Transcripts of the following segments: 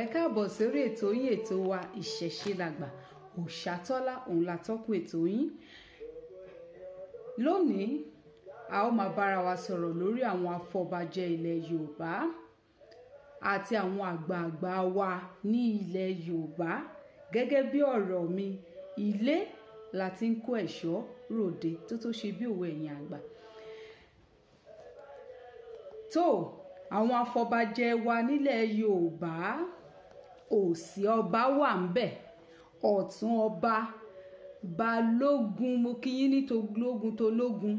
ẹ káàbọ̀ sórí ètò yín ètò wa ìṣẹ̀ṣe làgbà Òṣàtọ́lá òun la tọ́kùn ètò yín. Lónìí a ó máa bára wa sọ̀rọ̀ lórí àwọn afọbajẹ ilẹ̀ Yorùbá àti àwọn àgbààgbà wa ní ilẹ̀ Yorùbá. Gẹ́gẹ́ bí ọ̀rọ̀ mi, ilé la ti ń kó ẹ̀ṣọ́ ròde tó ṣe bí òwe ẹ̀yìn àgbà. Tó àwọn afọbajẹ wa nílẹ̀ Yorùbá, òsì ọba wà ń bẹ̀, ọ̀tún ọba, balógun, mo kí yín ní tológun tológun,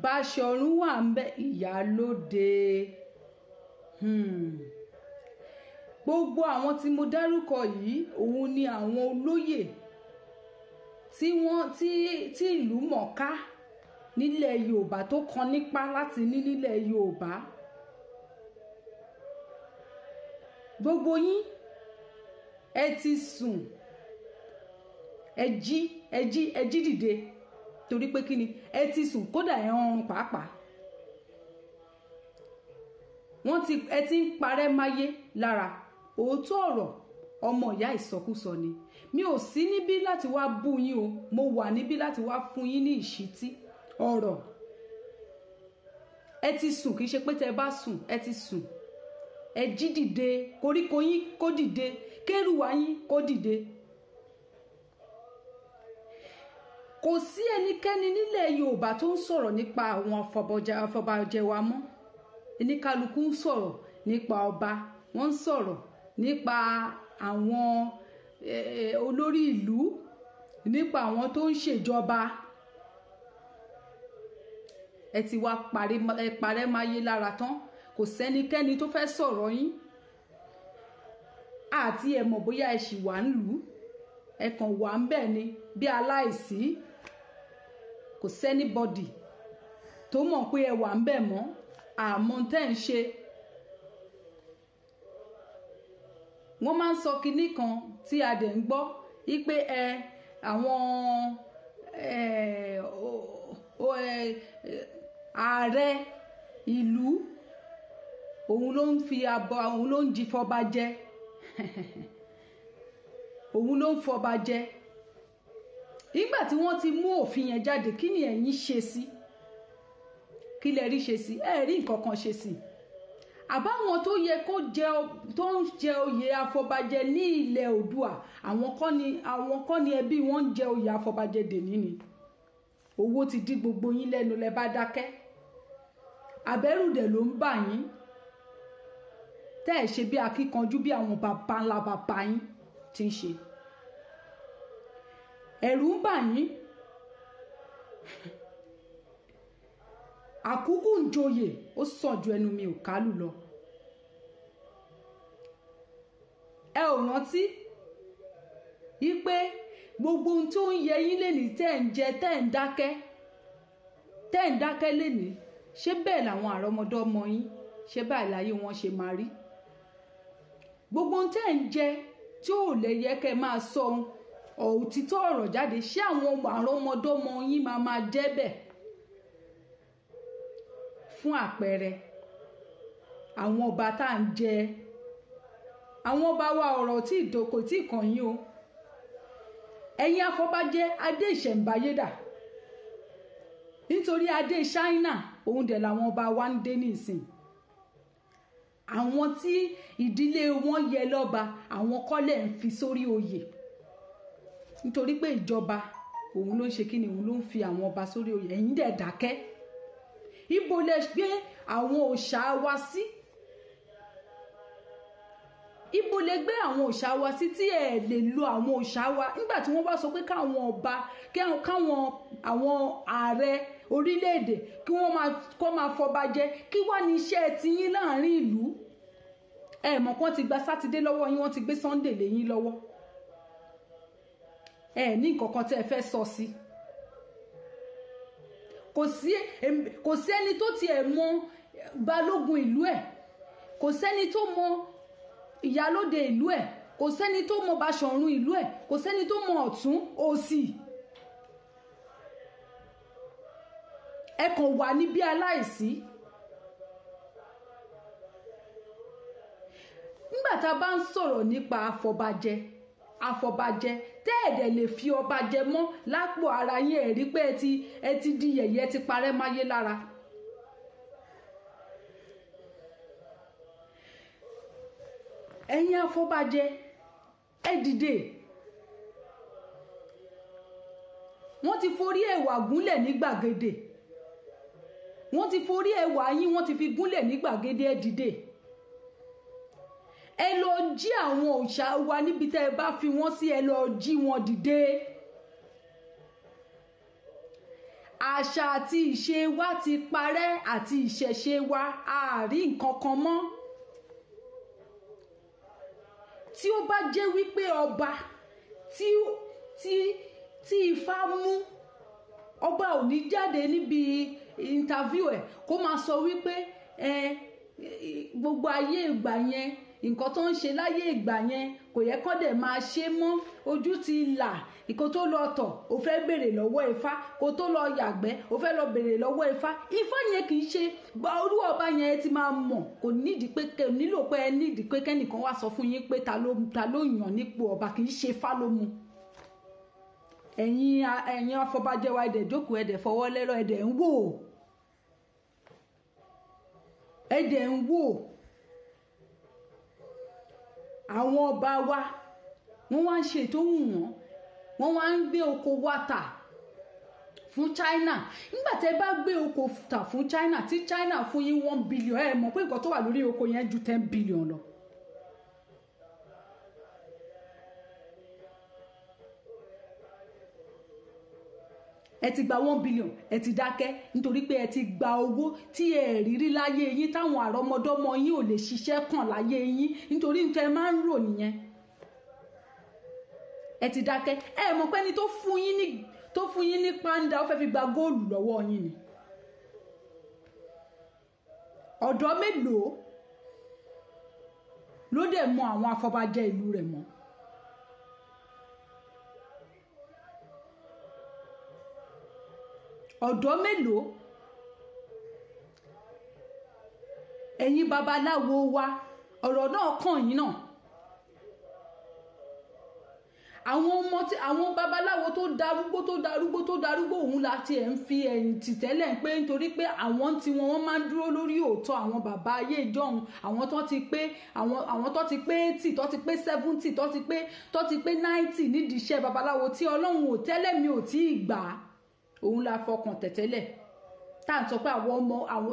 Báṣọ̀run wà ń bẹ̀, ìyálóde. Gbogbo àwọn tí mo dárúkọ yìí òun ni àwọn olóyè tí ìlú mọ̀ọ́ká nílẹ̀ Yorùbá tó kan nípa láti ní nílẹ̀ Yorùbá. Gbogbo yín ẹ ti sùn, ẹ jí dìde, torí pé kí ni ẹ ti sùn, kódà ẹ ọrùn pàápàá. Ẹ ti ń parẹ́ máyé lára. Òótọ́ ọ̀rọ̀ ọmọ ìyá ìsọkúsọ ni. Mi ò sí níbí láti wá bú yín o, mo wà níbí láti wá fún yín ní ìṣítí ọ̀rọ̀. Ẹ ti sùn, kì í ṣe pé tẹ́ bá sùn, ẹ ti sùn. Ẹ jí dìde, koríko yín kó dìde, kérùwá yín kó dìde. Kò sí ẹnikẹ́ni nílẹ̀ Yorùbá tó ń sọ̀rọ̀ nípa àwọn afọbajẹ wa mọ́. Oníkálukú ń sọ̀rọ̀ nípa ọba, wọ́n ń sọ̀rọ̀ nípa àwọn olórí ìlú, nípa àwọn tó ń ṣèjọba. Ẹ ti wá parẹ́ máyé lára tán. Kò sẹ́nikẹ́ni tó fẹ́ sọ̀rọ̀ yín. Àti ẹ mọ̀ bóyá ẹ ṣì wà ń lù, ẹ kàn wà ń bẹ̀ ni bí aláìsí. Kò sẹ́nibọ́dì tó mọ̀ pé ẹ wà ń bẹ̀ mọ́, àmọ́ tẹ́ ń ṣe. Wọ́n máa ń sọ kinní kan tí a dẹ̀ ń gbọ́ wípé àwọn ààrẹ ìlú òun ló ń fi abọ́, òun ló ń jí fọba jẹ. Òun ló ń fọba jẹ. Nígbà tí wọ́n ti mú òfin yẹn jáde, kí ni ẹ̀yin ṣe sí? Kí lẹ rí ṣe sí? Ẹ rí nǹkan kan ṣe sí. Àbáwọn tó yẹ tó ń jẹ oyè afọbajẹ ní ilẹ̀ Oòduà, àwọn kọ́ ni ẹbí wọn ń jẹ oyè afọbajẹ dèní ni. Owó ti dí gbogbo yín lẹ́nu, lẹ bá dákẹ́. Àbẹ̀rù dẹ̀ ló ń bà yín. Tẹ́ ẹ̀ ṣe bí akíkanjú bí àwọn bàbá ńlá bàbá yín ti ń ṣe. Ẹ̀rù ń bà yín. Àkúkú ń joyè ó sàn ju ẹnu mi ò kálù lọ. Ẹ ò rántí wípé gbogbo ohun tó ń yẹ yín lénìí tẹ́ ń jẹ, tẹ́ ń dákẹ́ lénìí, ṣé bẹ́ẹ̀ làwọn àrọ́mọdọ́mọ yín, ṣé báyìí láyé wọn ṣe máa rí? Gbogbo ohun tẹ́ ń jẹ tí ò lè yẹ kẹ́ máa sọ òtítọ́ ọ̀rọ̀ jáde, ṣé àwọn àrọ́mọdọ́mọ yín máa jẹ́ bẹ́ẹ̀? Fún àpẹẹrẹ, àwọn ọba tá à ń jẹ, àwọn ọba wa ọ̀rọ̀ tí ìdókò tí kàn yín o. Ẹ̀yin afọbajẹ adé ìṣẹ̀ǹbáyé dà? Nítorí adé Ṣáínà òun dẹ̀ làwọn ọba wa ń dé nísìn. Àwọn tí ìdílé wọn yẹ lọ́ba, àwọn kọ́lẹ̀ ń fi sórí oyè. Nítorí pé ìjọba òun ló ń ṣe kíni, òun ló ń fi àwọn ọba sórí oyè. Ẹ̀yin dẹ̀ dákẹ́. Ibo lẹ gbé àwọn òòṣà wa sí? Ibo lẹ gbé àwọn òòṣà wa sí tí ẹ lè lo àwọn òòṣà wa nígbà tí wọ́n bá sọ pé káwọn ọba, káwọn àwọn ààrẹ orílẹ̀-èdè kí wọ́n máa fọba jẹ? Kí wá ní iṣẹ́ tiyín láàrin ìlú? Ẹ mọ̀ pé wọ́n ti gba Sátidé lọ́wọ́ yín, wọ́n ti gbé Sunday lé yín lọ́wọ́. Ẹ ní nǹkan kan tẹ́ ẹ fẹ́ sọ sí. Kò sí ẹni tó tiẹ̀ mọ balógun ìlú ẹ̀, kò sẹ́ni tó mọ ìyálóde ìlú ẹ̀, kò sẹ́ni tó mọ Báṣọ̀run ìlú ẹ̀, kò sẹ́ni tó mọ ọ̀tún òsì. Ẹ kàn wà ní bí aláìsí. nígbà tá a bá ń sọ̀rọ̀ nípa àfọ̀bàjẹ́ tẹ́ ẹ̀dẹ̀ lè fi ọba jẹ mọ́ lápò ara yín ẹ̀ rí pé ẹ ti di yẹ̀yẹ́ ti parẹ́ máyé lára. ẹ̀yin àfọ̀bàjẹ́ ẹ dìde. wọ́n ti forí ẹ̀wà gúnlẹ̀ ní gbàgede, wọ́n ti forí ẹ̀wà yín wọ́n ti fi gúnlẹ̀ ní gbàgede, ẹ dìde. ẹ lọ jí àwọn òòṣà wa níbi tẹ́ ẹ bá fi wọ́n sí, ẹ lọ jí wọn dìde. àṣà àti ìṣe wa ti parẹ́ àti ìṣẹ̀ṣe wa àárí nǹkan kan mọ́. tí ó bá jẹ́ wípé ọba tí Ifá mú, ọba ò ní jáde níbi interview ẹ̀ kó máa sọ wípé gbogbo ayé ìgbà yẹn nǹkan tó ń ṣe láyé ìgbà yẹn kò yẹ kó dẹ̀ máa ṣe mọ́, ojú ti là, ìkó tó lọ tọ̀ ó fẹ́ béèrè lọ́wọ́ Ifá, kó tó lọ yàgbẹ́ ó fẹ́ lọ béèrè lọ́wọ́ Ifá. Ifá yẹn kì í ṣe orú ọba yẹn ti máa mọ̀, kò nídìí pé nílò pé ẹ nídìí pé kẹ́nìkan wá sọ fún yín pé ta ló yàn nípò ọba, kì í ṣe Ifá ló mú. ẹ̀yin afọbajẹ wa ẹ̀dẹ̀ jókòó ẹ̀dẹ̀ fọwọ́ lẹ́rọ̀ ẹ̀dẹ̀ ń wò àwọn ọba wa wọ́n wá ń ṣe tó wù wọ́n wá ń gbé oko wa tà fún China. nígbà tẹ́ bá gbé oko tà fún China tí China fún yín 1 billion, ẹ mọ̀ pé nǹkan tó wà lórí oko yẹn ju 10 billion lọ. ẹ ti gba 1 billion, ẹ ti dákẹ́ nítorí pé ẹ ti gba owó tí ẹ rírí láyé yín, táwọn àrọ́mọdọ́mọ yín ò lè ṣiṣẹ́ kàn láyé yín, nítorí nǹkan ẹ máa ń rò nìyẹn. ẹ ti dákẹ́, ẹ mọ̀ pé ẹni tó fún yín ní pàǹdà ó fẹ́ fi gba góòlù lọ́wọ́ yín ni. ọ̀dọ́ mélòó ló dẹ̀ mọ àwọn afọbajẹ ìlú rẹ̀ mọ́? ọ̀dọ́ mélòó? ẹ̀yin babaláwo wa, ọ̀rọ̀ náà kàn yín náà. àwọn babaláwo tó darúgbó òun láti ẹ̀ ń fi ẹ̀yìn tì tẹ́lẹ̀ pé nítorí pé àwọn tí wọ́n máa ń dúró lórí òótọ́. àwọn bàbá ayé ìjọ́un, àwọn tó ti pé 80, tó ti pé 70, tó ti pé 90 nídìí iṣẹ́ babaláwo tí Ọlọ́run ò tẹ́lẹ̀ mi ò tí ì gbà á, òun la fọkàn tẹ̀tẹ́lẹ̀. tá à ń sọ pé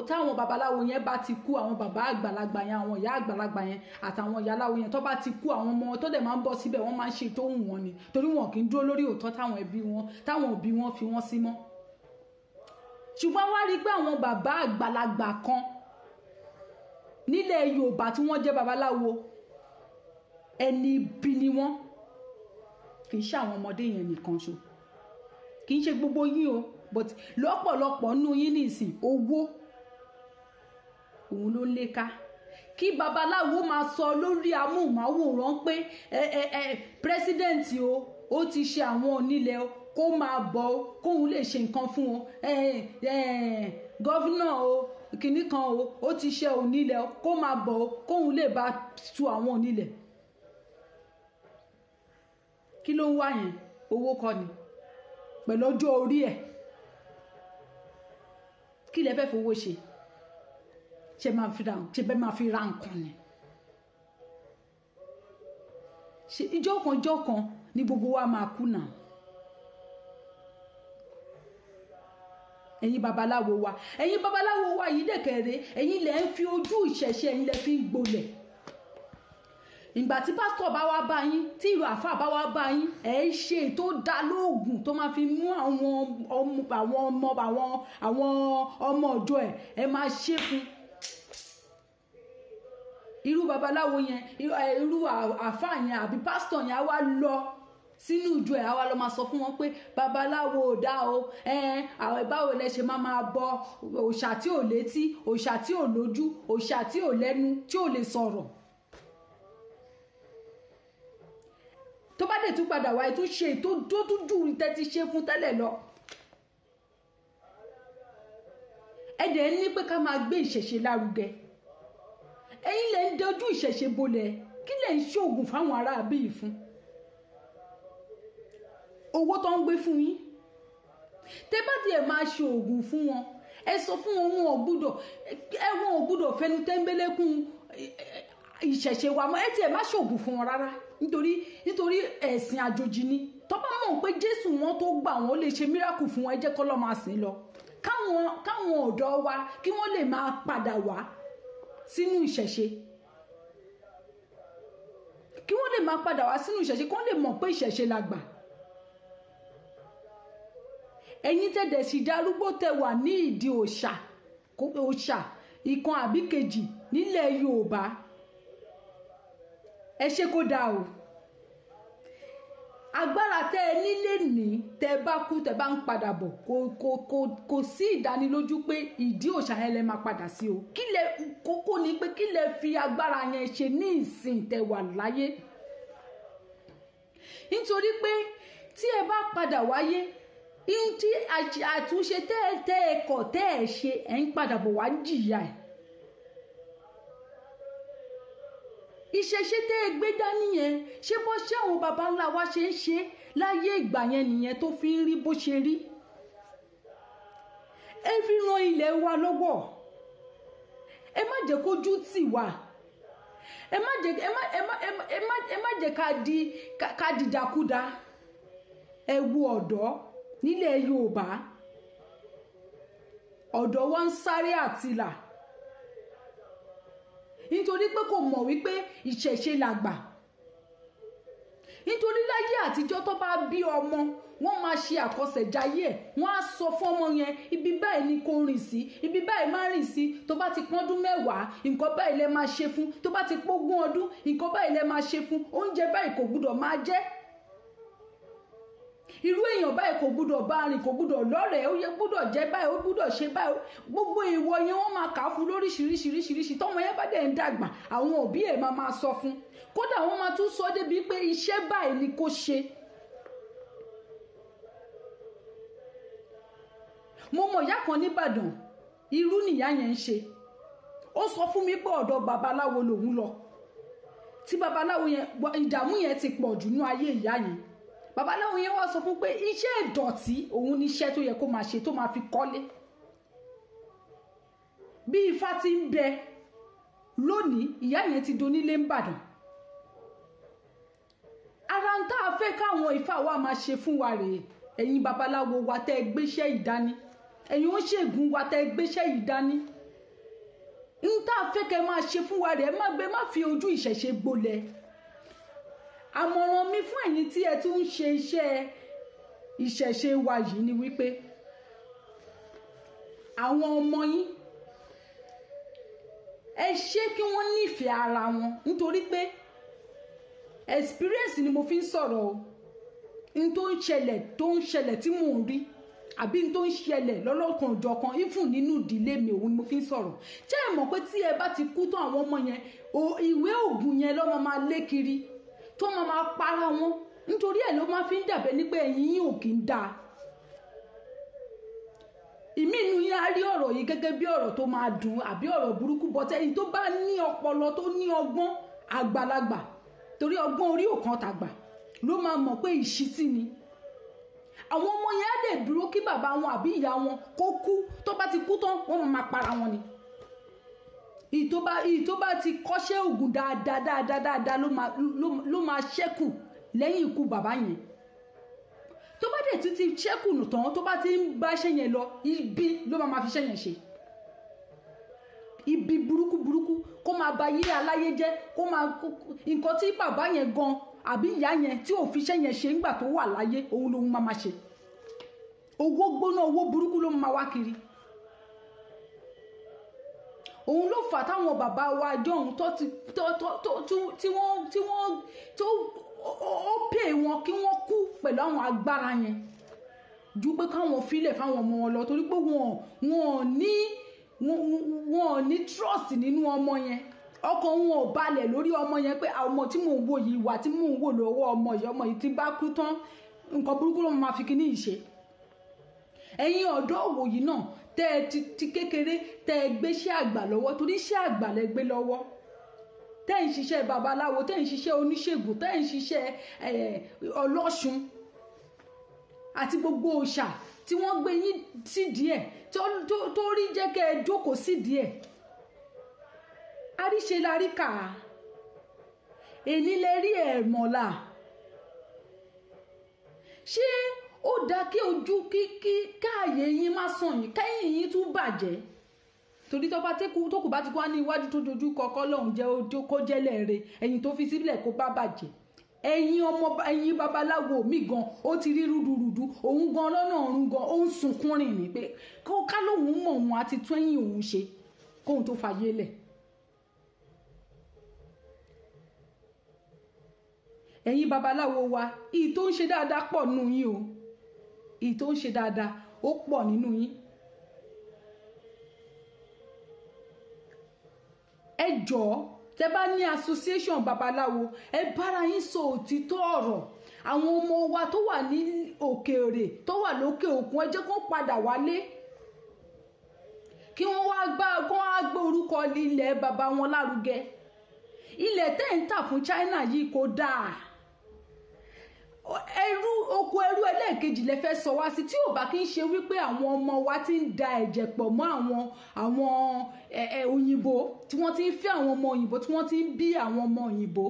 táwọn babaláwo yẹn bá ti kú, àwọn bàbá àgbàlagbà yẹn, àwọn ìyá àgbàlagbà yẹn àtàwọn ìyá aláwo yẹn tó bá ti kú, àwọn ọmọ tó dẹ̀ máa ń bọ̀ síbẹ̀ wọ́n máa ń ṣe tó wù wọ́n ni, torí wọn kì í dúró lórí òótọ́ táwọn òbí wọn fi wọ́n sí mọ́. ṣùgbọ́n wá rí i pé àwọn bàbá àgbàlagbà kan nílẹ̀ Yorùbá tí wọ́n jẹ́ babaláwo, ẹni ibi ni wọ́n. kì í ṣe àwọn ọmọdé yẹn nìkan ṣo, kì í ṣe gbogbo yín o, but lọ́pọ̀lọpọ̀ nínú yín nìsín owó òun ló léka. kí babaláwo máa sọ lórí amóhùnmáwòrán pé pírẹsidẹ́ǹtì ó ti ṣe àwọn onílẹ̀ o, kó máa bọ̀ o, kóun lè ṣe nǹkan fún o, gọ́fúnà o kìnnì kan ó ti ṣe onílẹ̀ o, kó máa bọ̀ o, kóun lè bá tu àwọn onílẹ̀. kí ló ń wá yẹn? owó kọ́ ni, pẹ̀lú ọjọ́ orí ẹ̀. kí lẹ fẹ́ fowó ṣe? ṣe bẹ́ẹ̀ máa fi ra nǹkan ni? ṣe ìjọ kan ni gbogbo wa máa kú náà. ẹ̀yin babaláwo wa yìí dẹ̀kẹ̀rẹ̀, ẹ̀yin lẹ ń fi ojú ìṣẹ̀ṣe, ẹ̀yin lẹ fi ń gbolẹ̀. ìgbà tí pásítọ̀ bá wá bá yín, tí àáfà bá wá bá yín, ẹ̀ ń ṣe tó dá lóògùn tó máa fi mú àwọn ọmọ ọjọ́ ẹ̀ máa ṣe fún. irú babaláwo yẹn, irú àáfà yẹn àbí pásítọ̀ yẹn á wá lọ sínú ìjọ ẹ̀, á wá lọ máa sọ fún wọn pé babaláwo ò dá o, báwo lẹ ṣe máa bọ òòṣà tí ò létí, òòṣà tí ò lójú, òòṣà tí ò lẹ́nu, tí ò lè sọ̀rọ̀. tó bá dé tún padà wáyé tó ṣe tó tún jù tẹ́ ti ṣe fún tẹ́lẹ̀ lọ. ẹ̀dẹ̀ ní pé ká máa gbé ìṣẹ̀ṣe lárugẹ, ẹ̀yin lẹ ń dojú ìṣẹ̀ṣe bolẹ̀, kí lẹ̀ ń ṣoògùn fáwọn ará bí yìí fún? Owó tó ń gbé fún yín tẹ́ bá tiẹ̀ máa ṣe oògùn fún wọn, ẹ sọ fún wọn wọn ò gbúdọ̀ fẹnu tẹ́ńbẹ́lẹ́kùn ìṣẹ̀ṣe wa mọ́, ẹ tiẹ̀ má ṣoògùn fún wọn rárá, nítorí ẹ̀sìn àjòjì ni. Tó bá mọ̀ pé Jésù wọn tó gbà wọn ó lè ṣe míràkù fún wọn, ẹ jẹ́ kó lọ́ máa sìn lọ. Káwọn ọ̀dọ́ wa kí wọ́n lè máa padà wá sínú ìṣẹ̀ṣe, kí wọ́n lè máa padà wá sínú ìṣẹ̀ṣe, kí wọ́n lè mọ̀ pé ìṣẹ̀ṣe la gbà. Ẹ̀yin tẹ̀dẹ̀ sì darúgbó tẹ wà ní ìdí òòṣà ìkan àbí kejì nílẹ̀ Yorùbá, ẹ ṣe kó dáa o. Agbára tẹ ẹ nílé ní tẹ bá kú tẹ bá ń padà bọ̀ kò sí ìdánilójú pé ìdí òòṣà yẹn lẹ máa padà sí o. Kókó ni pé kí lẹ fi agbára yẹn ṣe ní ìsìn tẹ wà láyé. Nítorí pé tí ẹ bá padà wáyé, tí àtúnṣe tẹ́ ẹ kọ̀ tẹ́ ẹ ṣe ẹ̀ ń padà bọ̀ wá jìyà ẹ̀. Ìṣẹ̀ṣe tẹ́ ẹ gbé dání yẹn ṣé bó ṣé àwọn baba ńlá wa ṣe ń ṣe láyé ìgbà yẹn nìyẹn tó fi ń rí bó ṣe rí. Ẹ fi ran ilẹ̀ wa lọ́wọ́, ẹ má jẹ́ kójú tì wá, ẹ má jẹ́ ká dìdàkudà. Ẹ wo ọ̀dọ́ nílẹ̀ Yorùbá, ọ̀dọ́ wa ń sáré àtìlà nítorí pé kò mọ̀ wípé ìṣẹ̀ṣe làgbà. Nítorí láyé àtijọ́ tó bá bí ọmọ wọ́n máa ṣe àkọsẹ̀jayé ẹ̀, wọ́n á sọ fún ọmọ yẹn ibi báyìí ni kò rìn sí, ibi báyìí má rìn sí, tó bá ti pọ́n ọdún 10 nǹkan báyìí lẹ máa ṣe fún, tó bá ti pógún ọdún nǹkan báyìí lẹ máa ṣe fún, oúnjẹ báyìí kò gbúdọ̀ máa jẹ, irú èèyàn báyìí kò gbúdọ̀ bá rìn, kò gbúdọ̀ lọ́rẹ̀ẹ́, ó yẹ gbúdọ̀ jẹ báyìí, ó gbúdọ̀ ṣe báyìí. Gbogbo ìwọ yẹn wọ́n máa kà á fún lóríṣiríṣiríṣiríṣi. Tọ́mọ yẹn bá dẹ̀ ń dàgbà àwọn òbí ẹ̀ máa sọ fún, kódà wọ́n máa tún sọ débi pé iṣẹ́ báyìí ni kó ṣe. Mo mọ̀ ìyá kan nìbàdàn, irú nìyá yẹn ń ṣe. Ó sọ fún mi pé ọ̀dọ̀ babaláwo lòun lọ, tí babaláwo yẹn ìdààmú yẹn ti pọ̀ jù ní ayé ìyá yẹn. Babaláwo yẹn wá sọ fún pé iṣẹ́ ìdọ̀tí òun ni iṣẹ́ tó yẹ kó máa ṣe tó máa fi kọ́lé. Bí Ifá ti ń bẹ lónìí, ìyá yẹn ti donílé ń bàdàn. Ara ń tá a fẹ́ káwọn Ifá wa máa ṣe fún wa rèé. Ẹ̀yin babaláwo wa tẹ́ gbéṣẹ́ ìdání, ẹ̀yin oníṣègùn wa tẹ́ gbéṣẹ́ ìdání. Ń tá a fẹ́ kẹ́ máa ṣe fún wa rèé, má fi ojú ìṣẹ̀ṣe gbolẹ̀. Àmọ̀ràn mi fún ẹ̀yin tí ẹ tún ń ṣe iṣẹ́ ìṣẹ̀ṣe wa yìí ni wípé àwọn ọmọ yín ẹ ṣe kí wọ́n nífẹ̀ẹ́ ara wọn, nítorí pé experience ni mo fi ń sọ̀rọ̀ o. N tó ń ṣẹlẹ̀ tí mò ń rí, àbí n tó ń ṣẹlẹ̀ lọ́lọ́kan òjọ̀kan even nínú ìdílé mi, òun ni mo fi ń sọ̀rọ̀. Ṣé ẹ mọ̀ pé tí ẹ bá ti kú tán àwọn ọmọ yẹn ìwé ògùn yẹn ló máa lé kiri tó máa para wọn, nítorí ẹ̀ ló máa fi ń dàbẹ́ ní pé ẹ̀yin yìí ò kì í dáa. Ìmí inú yín á rí ọ̀rọ̀ yìí gẹ́gẹ́ bí ọ̀rọ̀ tó máa dùn àbí ọ̀rọ̀ burúkú, bọ́tẹ́ ẹni tó bá ní ọpọlọ tó ní ọgbọ́n àgbàlagbà, torí ọgbọ́n orí òkan tàgbà, ló máa mọ̀ pé ìṣítí ni. Àwọn ọmọ yẹn á lè dúró kí bàbá wọn àbí ìyá wọn kó kú, tó bá ti kú tán wọ́n máa para wọn ni. Ìyí tó bá ti kọ́ṣẹ́ ògùn dáadáa ló máa ṣẹ́kù lẹ́yìn ikú bàbá yẹn. Tó bá dẹ̀ tún ti ṣẹ́kù nù tán, tó bá ti ń bá iṣẹ́ yẹn lọ, ibi ló máa fi iṣẹ́ yẹn ṣe. Ibi burúkú kó máa ba yé aláyé jẹ́, kó máa nǹkan tí bàbá yẹn gan àbí ìyá yẹn tí ò fi iṣẹ́ yẹn ṣe nígbà tó wà láyé, òun lòun máa ṣe. Owó gbóná, owó burúkú ló máa wá kiri. Òun ló fà táwọn bàbá wa jọ̀hún ó pè wọn kí wọ́n kú pẹ̀lú àwọn agbára yẹn ju pé káwọn filẹ̀ fáwọn ọmọ wọn lọ, torí pé wọn ò ní trust nínú ọmọ yẹn. Ọkàn wọn ò balẹ̀ lórí ọmọ yẹn pé ọmọ tí mò ń wò yìí, ìwà tí mò ń wò lọ́wọ́ ọmọ yìí ti bá kú tán nǹkan burúkú ló máa fi kíní yìí ṣe. Ẹ̀yin ọ̀dọ́ òwò yìí náà tẹ́ ẹ ti kékeré tẹ́ ẹ gbéṣẹ́ àgbà lọ́wọ́, torí iṣẹ́ àgbà lẹ gbé lọ́wọ́. tẹ́ ń ṣiṣẹ́ babaláwo, tẹ́ ń ṣiṣẹ́ oníṣègùn, tẹ́ ń ṣiṣẹ́ ọlọ́ṣun àti gbogbo òòṣà tí wọ́n gbé yín sí díẹ̀ tó rí jẹ́ kẹ́ ẹ jókòó sí díẹ̀. Àríṣe la rí kà á, èní lè rí ẹ̀ mọ̀lá. Ṣé ó dáa kí ojú kí káàyè yín má sàn yín, kẹ́yìn yín tún bàjẹ́? Torí tó kù bá ti kó wá ní iwájú tó dojú kọkọ́ lọ́hùn jẹ́ ojú kó jẹ́lẹ̀ rẹ̀, ẹ̀yìn tó fi sílẹ̀ kó bá bàjẹ́. ẹ̀yin babaláwo mi gan ó ti rí rúdurùdu, òun gan lọ́nà ọ̀run gan ó ń sunkún rìn ní pé ká lóun mọ̀ òun àti tún ẹ̀yìn òun ṣe kóun tó fàyè lẹ̀. ẹ̀yin babaláwo wa, ìyí tó ń ṣe dáadáa pọ̀ nínú yín o, ìyí tó ń ṣe dáadáa ó pọ̀ nínú yín. ẹ jọ̀ọ́ tẹ́ bá ní association babaláwo, ẹ bára yín sọ òtítọ́ ọ̀rọ̀. àwọn ọmọ wa tó wà ní òkèèrè, tó wà lókè òkun, ẹ jẹ́ kó padà wálé kí wọ́n wá gbé orúkọ ilẹ̀ bàbá wọn lárugẹ. ilẹ̀ tẹ́ ń tà fún China yìí kò dáa. oko ẹrú ẹlẹ́ẹ̀kejì lẹ fẹ́ sọ wá sí, tí ò bá kí ń ṣe wípé àwọn ọmọ wa ti ń da ẹ̀jẹ̀ pọ̀ mọ́ àwọn òyìnbó, tí wọ́n ti ń fẹ́ àwọn ọmọ òyìnbó, tí wọ́n ti ń bí àwọn ọmọ òyìnbó,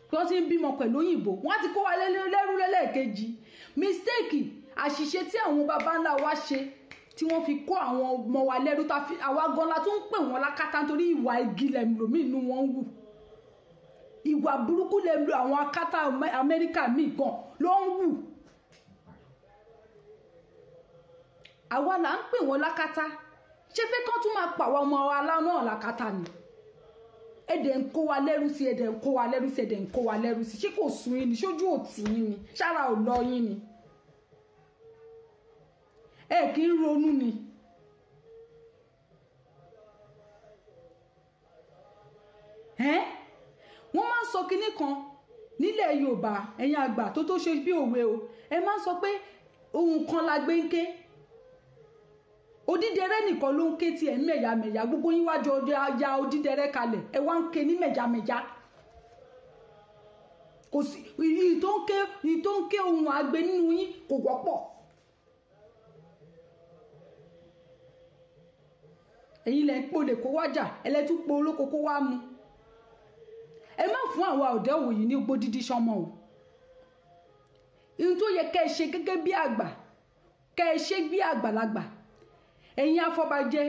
tí wọ́n ti ń bímọ pẹ̀lú òyìnbó, wọ́n ti kó wa lẹ́rú lẹ́lẹ́ẹ̀kejì. mistake, àṣìṣe tí àwọn baba ńlá wa ṣe tí wọ́n fi kó àwọn ọmọ wa lẹ́rú, àwa gan la tún ń pè wọ́n lákàtà nítorí ìwà igi lẹ́mìlómì inú wọn wù. ìwà burúkú lẹ́mìlò àwọn akátá Amẹ́ríkà míì gan ló ń wù. àwa là ń pè wọ́n lákàtà, ṣé fẹ́ kán tún máa pa àwọn ọmọ wa náà lákàtà ni? ẹ̀dẹ̀ ń kó wa lẹ́rú sí, ẹ̀dẹ̀ ń kó wa lẹ́rú sí, ẹ̀dẹ̀ ń kó wa lẹ́rú sí. ṣé kò sún yín ni? ṣojú òtí yín ni? ṣára ò lọ yín ni? ẹ kì í ronú ni? wọ́n máa ń sọ kinní kan nílẹ̀ Yorùbá, ẹ̀yin àgbà tó ṣe bí òwe o, ẹ máa ń sọ pé ohun kan la gbé ń ké, odídẹrẹ nìkan ló ń ké tiẹ̀ ń mẹ̀yàmẹ̀yà, gbogbo yín wájú ya odídẹrẹ kalẹ̀, ẹ wá ń ké ní mẹ̀jàmẹ̀já. kò sí ìyí tó ń ké ohun àgbẹ̀ nínú yín kò wọ́pọ̀. ẹ̀yin lẹ ń pòlè kó wájà, ẹlẹ́tún po olóko kó wá mu. ẹ má fún àwa ọ̀dọ́ òwòyí ní gbódídí sọmọ o. ihun tó yẹ kẹ́ ẹ ṣe gẹ́gẹ́ bí àgbà, kẹ́ ẹ ṣe bí àgbàlagbà. ẹ̀yin afọbajẹ,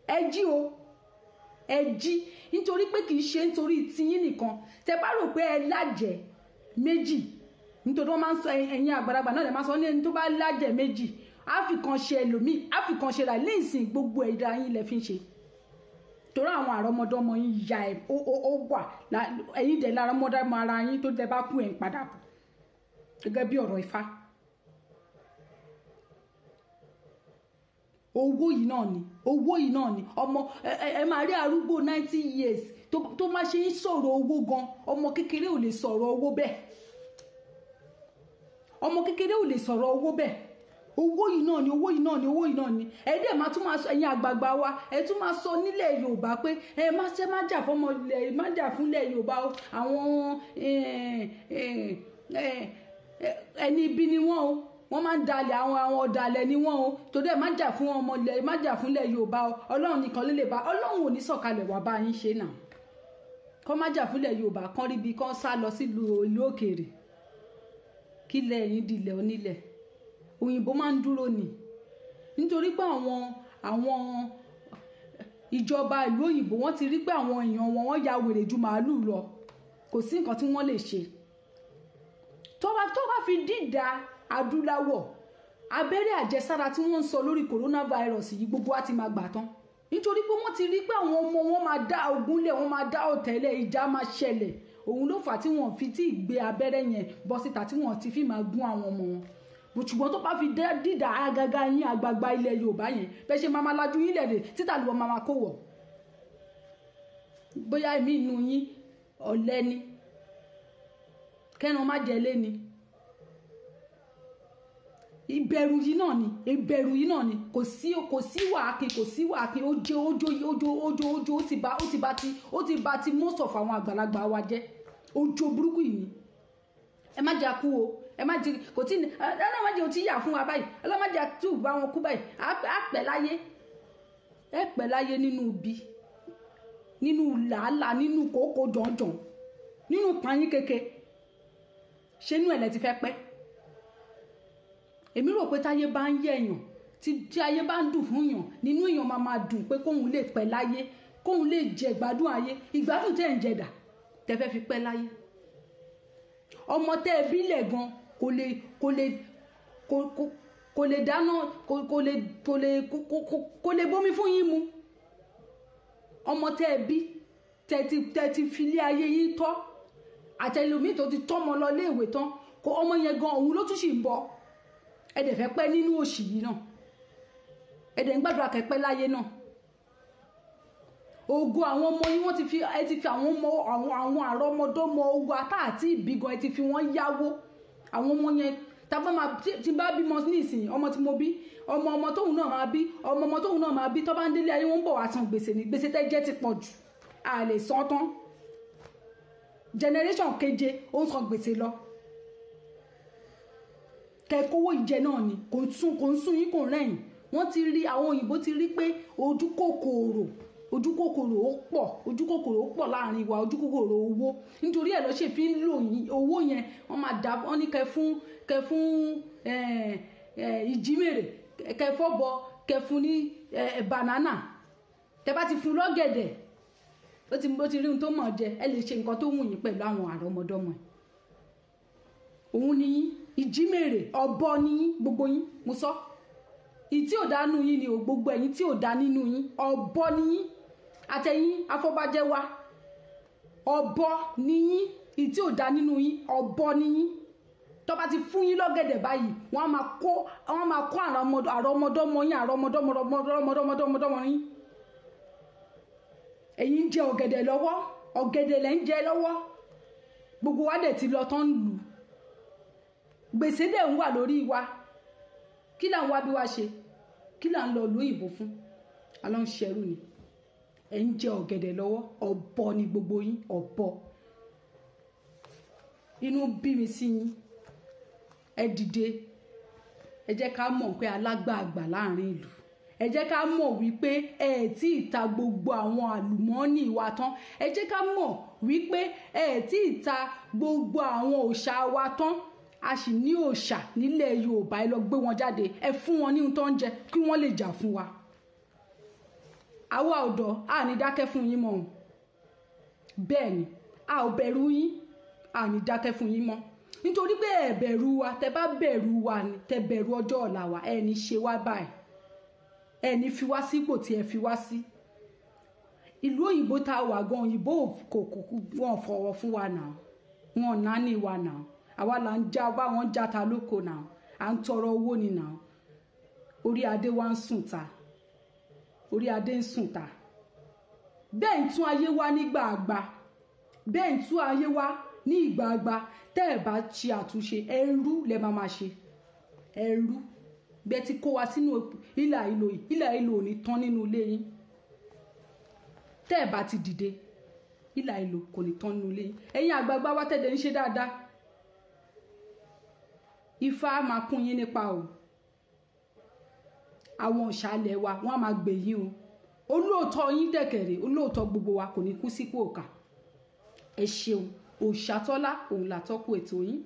ẹ jí o, ẹ jí, nítorí pé kì í ṣe nítorí tiyín nìkan. tẹ bá rò pé ẹ lájẹ méjì, nítorí wọ́n máa ń sọ, ẹ̀yin àgbàlagbà náà lè máa sọ ní ẹni tó bá lájẹ méjì áfìkan ṣe ẹlòmíì, áfìkan ṣe rà léèsìn, gbogbo ẹ̀dá yín lẹ fi ń ṣe. torí àwọn àrọmọdọ́mọ yín ya ẹ̀ ó wà, ẹ̀yin dẹ̀ lárọmọdọ́mọ ara yín tó tẹ bá kú ẹ̀ ń padà bọ̀, gẹ́gẹ́ bí ọ̀rọ̀ Ifá. owó yìí náà ni ọmọ ẹ máa rí arúgbó 90 years tó máa ṣe ń sọ̀rọ̀ owó gan, ọmọ kékeré ò lè sọ̀rọ̀ owó bẹ́ẹ̀. ọmọ kékeré ò lè sọ̀rọ̀ owó bẹ́ẹ̀. owó yìí náà ni ẹ dẹ̀ máa tún máa sọ, ẹ̀yin àgbààgbà wa, ẹ tún máa sọ nílẹ̀ Yorùbá pé ẹ má jà fọmọ ilẹ̀, má jà fúnlẹ̀ Yorùbá o, àwọn ẹni ibi ni wọ́n o, wọ́n máa ń dalẹ̀, àwọn ọ̀dàlẹ̀ ni wọ́n o, tó dẹ̀ má jà fún ọmọ ilẹ̀, má jà fúnlẹ̀ Yorùbá o, Ọlọ́run nìkan ló lè bá, Ọlọ́run ò ní sọ̀kalẹ̀ wá bá yín ṣe náà. kọ́ má jà fúnlẹ̀ Yorùbá, kán rí bí kán sá lọ sílùú ìlú òkèèrè, kí lẹ́yìn dilẹ̀ onílẹ̀. òyìnbó máa ń dúró ni, nítorí pé àwọn ìjọba ìlú òyìnbó wọ́n ti rí pé àwọn èèyàn wọn ya wèrè ju màálù lọ, kò sí nǹkan tí wọ́n lè ṣe. tó bá fi dídá adúláwọ̀, abẹ́rẹ́ àjẹsára tí wọ́n ń sọ lórí coronavirus yìí, gbogbo wa ti máa gbà tán, nítorí pé wọ́n ti rí pé àwọn ọmọ wọn máa dá ogunlẹ̀, wọ́n máa dá ọ̀tẹ̀lẹ̀, ìjà máa ṣẹlẹ̀. òun ló fà á tí wọ́n fi tí ì gbé abẹ́rẹ́ yẹn bọ́ síta, tí wọ́n ti fi máa gún àwọn ọmọ wọn. ṣùgbọ́n tó bá fi dídà agaga yín àgbààgbà ilẹ̀ Yorùbá yẹn, bẹ́ẹ̀ ṣe máa lajú yín lẹ̀dẹ̀ títà ló máa kó wọ̀. bóyá èmi inú yín ọ̀lẹ ni, kẹ́ran má jẹ lé ni. ìbẹ̀rù yìí náà ni ìbẹ̀rù yìí náà ni kò sí wàákin ojo ó ti bà ti most of àwọn àgbàlagbà wa jẹ́ ojo burúkú yìí ẹ má jẹ́ kú o ẹ má jẹ́ kò tí ẹ má jẹ́ o ti yà fún wa báyìí ẹ má jẹ́ tí ò bá wọn kú báyìí ẹ pẹ́ láyé nínú ibi nínú làálàá nínú kòókò jọ̀njọ̀n nínú pààyàn kéke ṣé inú ẹ̀ lẹ ti fẹ́ pẹ́ èmi rò pé táyé bá ń yẹ̀yàn tí ayé bá ń dùn fún yàn nínú èèyàn máa dùn pé kóun lè pẹ́ láyé kóun lè jẹ ìgbádùn ayé ìgbádùn tẹ́ ń jẹdà tẹ́ fẹ́ fi pẹ́ láyé ọmọ tẹ́ ẹ bílẹ̀ gan kò lè dáná kò lè bómi fún yín mu ọmọ tẹ́ ẹ bí tẹ́ ti fi ilé ayé yín tọ́ àtẹlómi tó ti tọ́mọ lọ léèwé tán kó ọmọ yẹn gan òun ló tún sì ń bọ̀ ẹ̀dẹ̀ fẹ́ pẹ́ nínú òṣì yìí náà ẹ̀dẹ̀ ń gbàdúrà kẹ́pẹ́ láyé náà ògo àwọn ọmọ yín wọ́n ti fi àwọn ọmọ àwọn àrọ́mọdọ́mọ ogun àtàtì ìbígan ẹ ti fi wọ́n yáwó àwọn ọmọ yẹn tàbá máa tí bá bímọ nísìnyí ọmọ tí mo bí ọmọ tóun náà máa bí ọmọ tóun náà máa bí tó bá ń délé ayé wọn ń bọ̀ wá san gbèsè ní gbèsè tẹ́ jẹ́ ti pọ̀ jù a lè san tán generation keje ó ń san gbèsè lọ kẹ́kọ̀ọ́ ìjẹ náà ni kò ń sún yín kò rẹ̀yìn wọ́n ti rí àwọn òyìnbó ti rí pé ojú kòkòrò ó pọ̀ láàrin wa ojú kòkòrò owó nítorí ẹ̀ ló ṣe fi ń lò owó yẹn wọ́n máa dà wọ́n ní kẹ́ fún ìjímèrè kẹ́ fọ́bọ kẹ́ fún ní banana tẹ́ bá ti fún lọ́gẹ̀dẹ̀ ó ti rí ohun tó mọ̀ jẹ ẹ lè ṣe nǹkan tó wù yín pẹ̀lú àwọn àrọ́mọdọ́mọ ẹ̀ òun ni yín ìjímèrè ọ̀bọ ni yín gbogbo yín mo sọ ìtí ò dá nínú yín ni ò gbogbo ẹ̀yin tí ò dá nínú yín ọ̀bọ ni yín àtẹ̀yìn afọbajẹ wa ọ̀bọ ni yín ìtí ò dá nínú yín ọ̀bọ ni yín tó bá ti fún yín lọ́gẹ̀dẹ̀ báyìí wọ́n máa kó àrọ́mọdọ́mọ yín àrọ́mọdọ́mọ yín ẹ̀yin ń jẹ ọ̀gẹ̀dẹ̀ lọ́wọ́ ọ̀gẹ̀dẹ̀ lẹ́ ń jẹ lọ́wọ́ gbogbo wa dẹ̀ ti lọ tán lù gbèsè dẹ̀ ń wà lórí wa kí là ń wá bí wá ṣe kí là ń lọ lóyìnbó fún alọ́ ń ṣẹrú ni ẹ̀ ń jẹ ọ̀gẹ̀dẹ̀ lọ́wọ́ ọ̀bọ ni gbogbo yín ọ̀bọ inú bí mi sí yín ẹ dìde ẹ jẹ́ ká mọ̀ pé alágbààgbà láàrin ìlú ẹ jẹ́ ká mọ̀ wípé ẹ tí ì ta gbogbo àwọn àlùmọ́ọ́nì wa tán ẹ jẹ́ ká mọ̀ wípé ẹ tí ì ta gbogbo àwọn òòṣà wa tán a sì ní òòṣà nílẹ̀ Yorùbá ẹ lọ gbé wọn jáde ẹ fún wọn ní ohun tó ń jẹ kí wọ́n lè jà fún wa àwa ọ̀dọ́ a ní dákẹ́ fún yín mọ́ bẹ́ẹ̀ ni a ò bẹ̀rù yín a ní dákẹ́ fún yín mọ́ nítorí pé ẹ bẹ̀rù wa tẹ bá bẹ̀rù wa ni tẹ bẹ̀rù ọjọ́ ọ̀la wa ẹ ní ṣe wá báyìí ẹ ní fi wá sípò tí ẹ fi wá sí ìlú òyìnbó tá a wà gan òyìnbó wọn fọwọ́ fún wa náà wọn náání wa náà àwa là ń já bá wọn játa lóko náà à ń tọrọ owó ni náà orí adé wa ń sùn ta orí adé ń sùn ta bẹ́ẹ̀ ń tún ayé wá nígbà àgbà bẹ́ẹ̀ ń tún ayé wá ní ìgbà àgbà tẹ́ ẹ̀ bá ṣe àtúnṣe ẹrú lẹ máa ṣe ẹrú bẹ́ẹ̀ ti kó wa sínú ìlà ìlò ò ní tán nínú ilé yín tẹ́ ẹ̀ bá ti dìde ìlà ìlò kò ní tán nínú ilé yín ẹ̀yin àgbààgbà wa tẹ̀dẹ̀ ń ṣe dáadáa Ifá máa kún yín nípa o àwọn òṣàlẹ̀ wa wọ́n á máa gbè yín o olóòótọ́ yín dẹ̀kẹ̀rẹ̀ olóòótọ́ gbogbo wa kò ní kú sípò ọ̀kà ẹ ṣeun Òòṣàtọ́lá òun làtọ́kù ètò yín